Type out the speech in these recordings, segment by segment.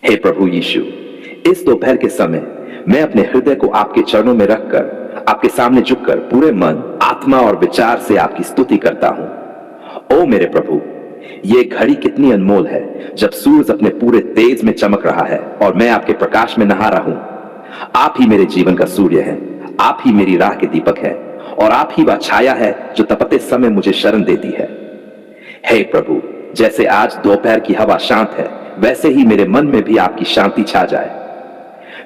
हे प्रभु यीशु, इस दोपहर के समय मैं अपने हृदय को आपके चरणों में रखकर, आपके सामने झुककर पूरे मन, आत्मा और विचार से आपकी स्तुति करता हूं। ओ मेरे प्रभु, ये घड़ी कितनी अनमोल है जब सूरज अपने पूरे तेज में चमक रहा है और मैं आपके प्रकाश में नहा रहा हूं। आप ही मेरे जीवन का सूर्य है, आप ही मेरी राह के दीपक है और आप ही वह छाया है जो तपते समय मुझे शरण देती है। हे प्रभु, जैसे आज दोपहर की हवा शांत है, वैसे ही मेरे मन में भी आपकी शांति छा जाए।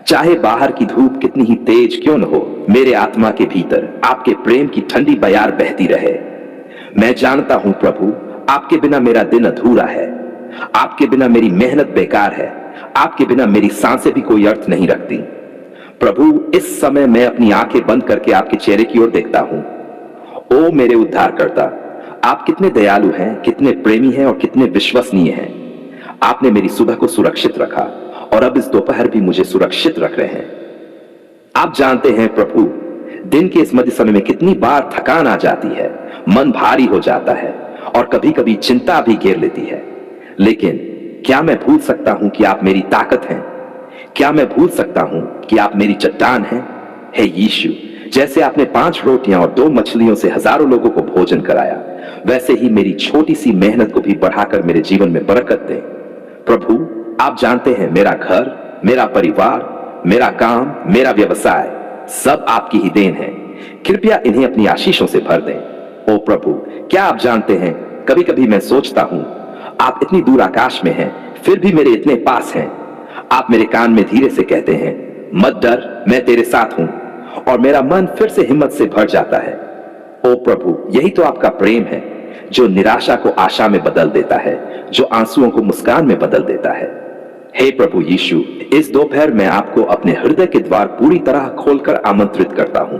चाहे बाहर की धूप कितनी ही तेज क्यों न हो, मेरे आत्मा के भीतर आपके प्रेम की ठंडी बयार बहती रहे। मैं जानता हूं प्रभु, आपके बिना मेरा दिन अधूरा है, आपके बिना मेरी मेहनत बेकार है, आपके बिना मेरी सांसें भी कोई अर्थ नहीं रखती। प्रभु, इस समय मैं अपनी आंखें बंद करके आपके चेहरे की ओर देखता हूं। ओ मेरे उद्धारकर्ता, आप कितने दयालु हैं, कितने प्रेमी हैं और कितने विश्वसनीय हैं। आपने मेरी सुबह को सुरक्षित रखा और अब इस दोपहर भी मुझे सुरक्षित रख रहे हैं। आप जानते हैं प्रभु, दिन के इस मध्य समय में कितनी बार थकान आ जाती है, मन भारी हो जाता है और कभी कभी चिंता भी घेर लेती है। लेकिन क्या मैं भूल सकता हूं कि आप मेरी ताकत हैं? क्या मैं भूल सकता हूं कि आप मेरी चट्टान हैं? हे यीशु, जैसे आपने 5 रोटियां और 2 मछलियों से हजारों लोगों को भोजन कराया, वैसे ही मेरी छोटी सी मेहनत को भी बढ़ाकर मेरे जीवन में बरकत दें। प्रभु, आप जानते हैं मेरा घर, मेरा परिवार, मेरा काम, मेरा व्यवसाय सब आपकी ही देन है। कृपया इन्हें अपनी आशीषों से भर दें। ओ प्रभु, क्या आप जानते हैं, कभी कभी मैं सोचता हूं आप इतनी दूर आकाश में हैं, फिर भी मेरे इतने पास हैं। आप मेरे कान में धीरे से कहते हैं, मत डर, मैं तेरे साथ हूं, और मेरा मन फिर से हिम्मत से भर जाता है। ओ प्रभु, यही तो आपका प्रेम है जो निराशा को आशा में बदल देता है, जो आंसुओं को मुस्कान में बदल देता है। हे प्रभु यीशु, इस दोपहर में आपको अपने हृदय के द्वार पूरी तरह खोलकर आमंत्रित करता हूं।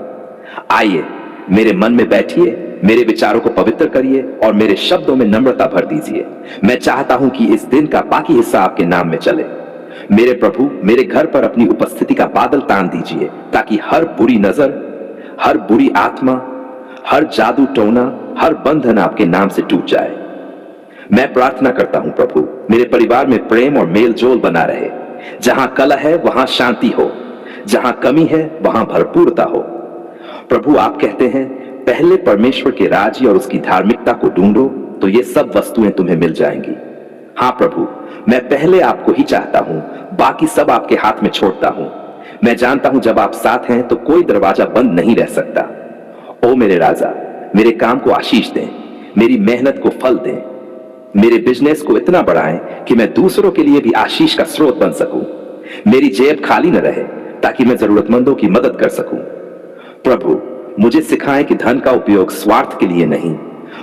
आइए, मेरे मन में बैठिए, मेरे विचारों को पवित्र करिए और मेरे शब्दों में नम्रता भर दीजिए। मैं चाहता हूं कि इस दिन का बाकी हिस्सा आपके नाम में चले। मेरे प्रभु, मेरे घर पर अपनी उपस्थिति का बादल तान दीजिए, ताकि हर बुरी नजर, हर बुरी आत्मा, हर जादू टोना, हर बंधन आपके नाम से टूट जाए। मैं प्रार्थना करता हूं प्रभु, मेरे परिवार में प्रेम और मेल जोल बना रहे। जहां कलह है वहां शांति हो, जहां कमी है वहां भरपूरता हो। प्रभु, आप कहते हैं, पहले परमेश्वर के राज्य और उसकी धार्मिकता को ढूंढो तो ये सब वस्तुएं तुम्हें मिल जाएंगी। हाँ प्रभु, मैं पहले आपको ही चाहता हूं, बाकी सब आपके हाथ में छोड़ता हूं। मैं जानता हूं जब आप साथ हैं तो कोई दरवाजा बंद नहीं रह सकता। ओ मेरे राजा, मेरे काम को आशीष दें, मेरी मेहनत को फल दें, मेरे बिजनेस को इतना बढ़ाएं कि मैं दूसरों के लिए भी आशीष का स्रोत बन सकूं। मेरी जेब खाली न रहे ताकि मैं जरूरतमंदों की मदद कर सकूं। प्रभु, मुझे सिखाएं कि धन का उपयोग स्वार्थ के लिए नहीं,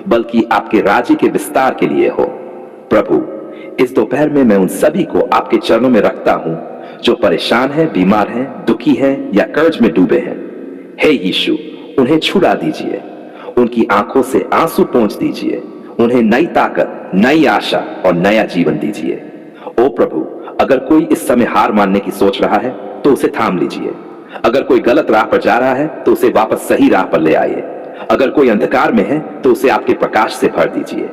बल्कि आपके राज्य के विस्तार के लिए हो। प्रभु, इस दोपहर में मैं उन सभी को आपके चरणों में रखता हूं जो परेशान हैं, बीमार हैं, दुखी हैं या कर्ज में डूबे हैं। हे यीशु, उन्हें छुड़ा दीजिए, उनकी आंखों से आंसू पोंछ दीजिए, उन्हें नई ताकत, नई आशा और नया जीवन दीजिए। ओ प्रभु, अगर कोई इस समय हार मानने की सोच रहा है तो उसे थाम लीजिए। अगर कोई गलत राह पर जा रहा है तो उसे वापस सही राह पर ले आइए। अगर कोई अंधकार में है तो उसे आपके प्रकाश से भर दीजिए।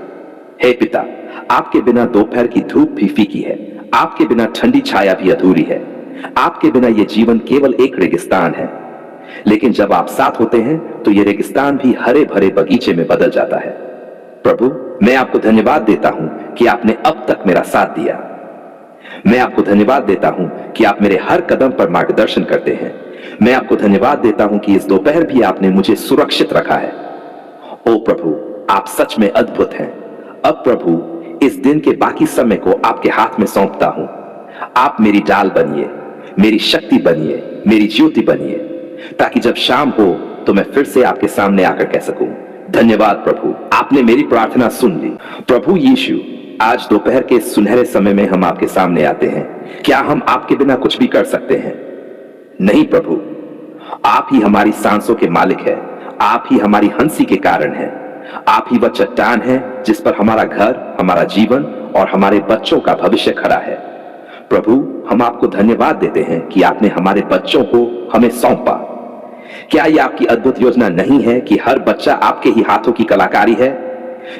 हे पिता, आपके बिना दोपहर की धूप भी फीकी है, आपके बिना ठंडी छाया भी अधूरी है, आपके बिना यह जीवन केवल एक रेगिस्तान है। लेकिन जब आप साथ होते हैं तो यह रेगिस्तान भी हरे भरे बगीचे में बदल जाता है। प्रभु, मैं आपको धन्यवाद देता हूं कि आपने अब तक मेरा साथ दिया। मैं आपको धन्यवाद देता हूं कि आप मेरे हर कदम पर मार्गदर्शन करते हैं। मैं आपको धन्यवाद देता हूं कि इस दोपहर भी आपने मुझे सुरक्षित रखा है। ओ प्रभु, आप सच में अद्भुत हैं। अब प्रभु, इस दिन के बाकी समय को आपके हाथ में सौंपता हूं। आप मेरी डाल बनिए, मेरी शक्ति बनिए, मेरी ज्योति बनिए, ताकि जब शाम हो तो मैं फिर से आपके सामने आकर कह सकूं, धन्यवाद प्रभु, आपने मेरी प्रार्थना सुन ली। प्रभु यीशु, आज दोपहर के सुनहरे समय में हम आपके सामने आते हैं। क्या हम आपके बिना कुछ भी कर सकते हैं? नहीं प्रभु, आप ही हमारी सांसों के मालिक हैं, आप ही हमारी हंसी के कारण हैं, आप ही वह चट्टान है जिस पर हमारा घर, हमारा जीवन और हमारे बच्चों का भविष्य खड़ा है। प्रभु, हम आपको धन्यवाद देते हैं कि आपने हमारे बच्चों को हमें सौंपा। क्या यह आपकी अद्भुत योजना नहीं है कि हर बच्चा आपके ही हाथों की कलाकारी है?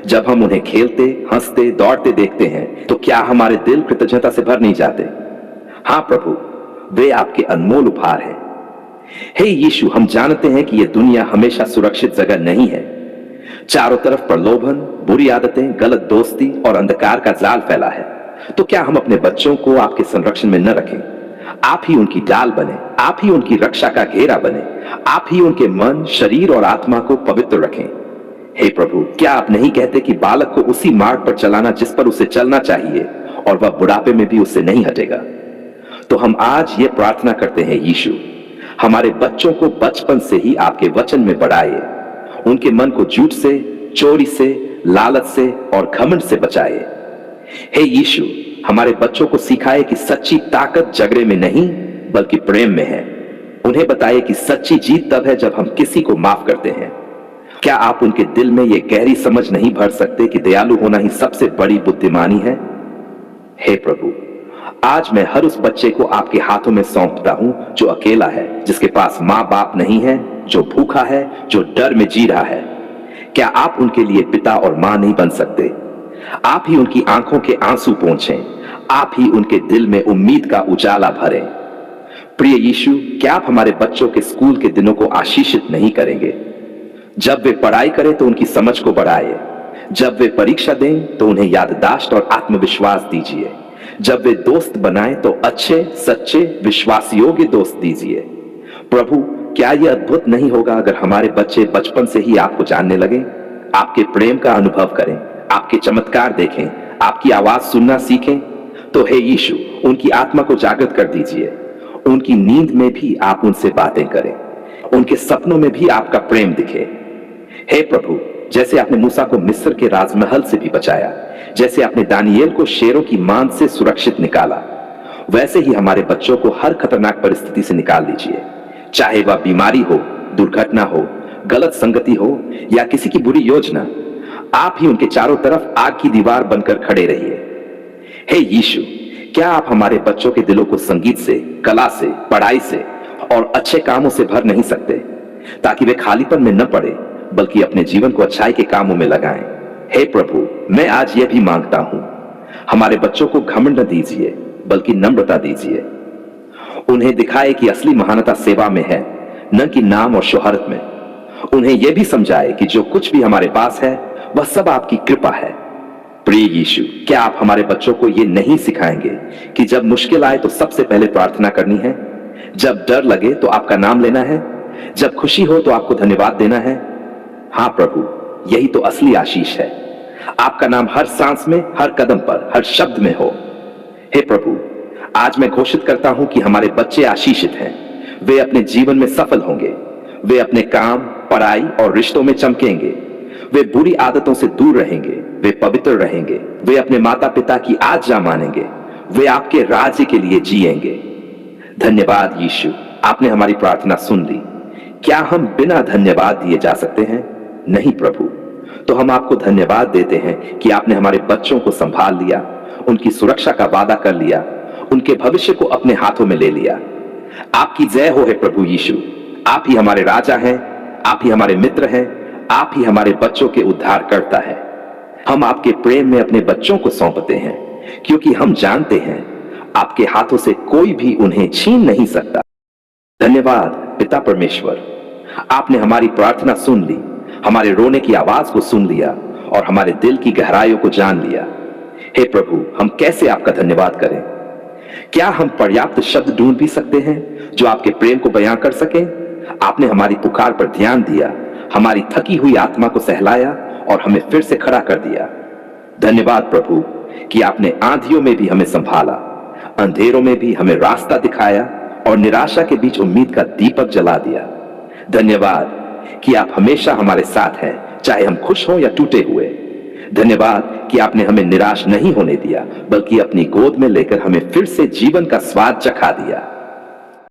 जब हम उन्हें खेलते, हंसते, दौड़ते देखते हैं तो क्या हमारे दिल कृतज्ञता से भर नहीं जाते? हाँ प्रभु, वे आपके अनमोल उपहार हैं। हे यीशु, हम जानते हैं कि यह दुनिया हमेशा सुरक्षित जगह नहीं है। चारों तरफ प्रलोभन, बुरी आदतें, गलत दोस्ती और अंधकार का जाल फैला है। तो क्या हम अपने बच्चों को आपके संरक्षण में न रखें? आप ही उनकी डाल बने, आप ही उनकी रक्षा का घेरा बने, आप ही उनके मन, शरीर और आत्मा को पवित्र रखें। हे प्रभु, क्या आप नहीं कहते कि बालक को उसी मार्ग पर चलाना जिस पर उसे चलना चाहिए, और वह बुढ़ापे में भी उससे नहीं हटेगा? तो हम आज ये प्रार्थना करते हैं यीशु, हमारे बच्चों को बचपन से ही आपके वचन में बढ़ाए, उनके मन को झूठ से, चोरी से, लालच से और घमंड से बचाए। हे यीशु, हमारे बच्चों को सिखाए कि सच्ची ताकत झगड़े में नहीं बल्कि प्रेम में है। उन्हें बताइए कि सच्ची जीत तब है जब हम किसी को माफ करते हैं। क्या आप उनके दिल में यह गहरी समझ नहीं भर सकते कि दयालु होना ही सबसे बड़ी बुद्धिमानी है? हे प्रभु, आज मैं हर उस बच्चे को आपके हाथों में सौंपता हूं जो अकेला है, जिसके पास मां बाप नहीं है, जो भूखा है, जो डर में जी रहा है। क्या आप उनके लिए पिता और मां नहीं बन सकते? आप ही उनकी आंखों के आंसू पोंछें, आप ही उनके दिल में उम्मीद का उजाला भरें। प्रिय यीशु, क्या आप हमारे बच्चों के स्कूल के दिनों को आशीषित नहीं करेंगे? जब वे पढ़ाई करें तो उनकी समझ को बढ़ाए, जब वे परीक्षा दें तो उन्हें याददाश्त और आत्मविश्वास दीजिए, जब वे दोस्त बनाएं तो अच्छे, सच्चे, विश्वास योग्य दोस्त दीजिए। प्रभु, क्या यह अद्भुत नहीं होगा अगर हमारे बच्चे बचपन से ही आपको जानने लगे, आपके प्रेम का अनुभव करें, आपके चमत्कार देखें, आपकी आवाज सुनना सीखें? तो हे यीशु, उनकी आत्मा को जागृत कर दीजिए, उनकी नींद में भी आप उनसे बातें करें, उनके सपनों में भी आपका प्रेम दिखे। हे प्रभु, जैसे आपने मूसा को मिस्र के राजमहल से भी बचाया, जैसे आपने दानियेल को शेरों की मांद से सुरक्षित निकाला, वैसे ही हमारे बच्चों को हर खतरनाक परिस्थिति से निकाल दीजिए। चाहे वह बीमारी हो, दुर्घटना हो, गलत संगति हो या किसी की बुरी योजना, आप ही उनके चारों तरफ आग की दीवार बनकर खड़े रहिए। हे यीशु, क्या आप हमारे बच्चों के दिलों को संगीत से, कला से, पढ़ाई से और अच्छे कामों से भर नहीं सकते, ताकि वे खालीपन में न पड़े बल्कि अपने जीवन को अच्छाई के कामों में लगाएं? हे प्रभु, मैं आज यह भी मांगता हूं, हमारे बच्चों को घमंड न दीजिए बल्कि नम्रता दीजिए। उन्हें दिखाए कि असली महानता सेवा में है, न कि नाम और शोहरत में। उन्हें यह भी समझाए कि जो कुछ भी हमारे पास है वह सब आपकी कृपा है। प्रिय यीशु, क्या आप हमारे बच्चों को यह नहीं सिखाएंगे कि जब मुश्किल आए तो सबसे पहले प्रार्थना करनी है, जब डर लगे तो आपका नाम लेना है, जब खुशी हो तो आपको धन्यवाद देना है? हाँ प्रभु, यही तो असली आशीष है। आपका नाम हर सांस में, हर कदम पर, हर शब्द में हो। हे प्रभु, आज मैं घोषित करता हूं कि हमारे बच्चे आशीषित हैं। वे अपने जीवन में सफल होंगे, वे अपने काम, पढ़ाई और रिश्तों में चमकेंगे, वे बुरी आदतों से दूर रहेंगे, वे पवित्र रहेंगे, वे अपने माता पिता की आज्ञा मानेंगे, वे आपके राज्य के लिए जिएंगे। धन्यवाद यीशु, आपने हमारी प्रार्थना सुन ली। क्या हम बिना धन्यवाद दिए जा सकते हैं? नहीं प्रभु, तो हम आपको धन्यवाद देते हैं कि आपने हमारे बच्चों को संभाल लिया, उनकी सुरक्षा का वादा कर लिया, उनके भविष्य को अपने हाथों में ले लिया। आपकी जय हो हे प्रभु यीशु। आप ही हमारे राजा हैं, आप ही हमारे मित्र हैं, आप ही हमारे बच्चों के उद्धार करता है। हम आपके प्रेम में अपने बच्चों को सौंपते हैं, क्योंकि हम जानते हैं आपके हाथों से कोई भी उन्हें छीन नहीं सकता। धन्यवाद पिता परमेश्वर, आपने हमारी प्रार्थना सुन ली, हमारे रोने की आवाज को सुन लिया और हमारे दिल की गहराइयों को जान लिया। हे प्रभु, हम कैसे आपका धन्यवाद करें? क्या हम पर्याप्त शब्द ढूंढ भी सकते हैं जो आपके प्रेम को बयां कर सकें? आपने हमारी पुकार पर ध्यान दिया, हमारी थकी हुई आत्मा को सहलाया और हमें फिर से खड़ा कर दिया। धन्यवाद प्रभु कि आपने आंधियों में भी हमें संभाला, अंधेरों में भी हमें रास्ता दिखाया और निराशा के बीच उम्मीद का दीपक जला दिया। धन्यवाद कि आप हमेशा हमारे साथ हैं, चाहे हम खुश हों या टूटे हुए। धन्यवाद कि आपने हमें निराश नहीं होने दिया, बल्कि अपनी गोद में लेकर हमें फिर से जीवन का स्वाद चखा दिया।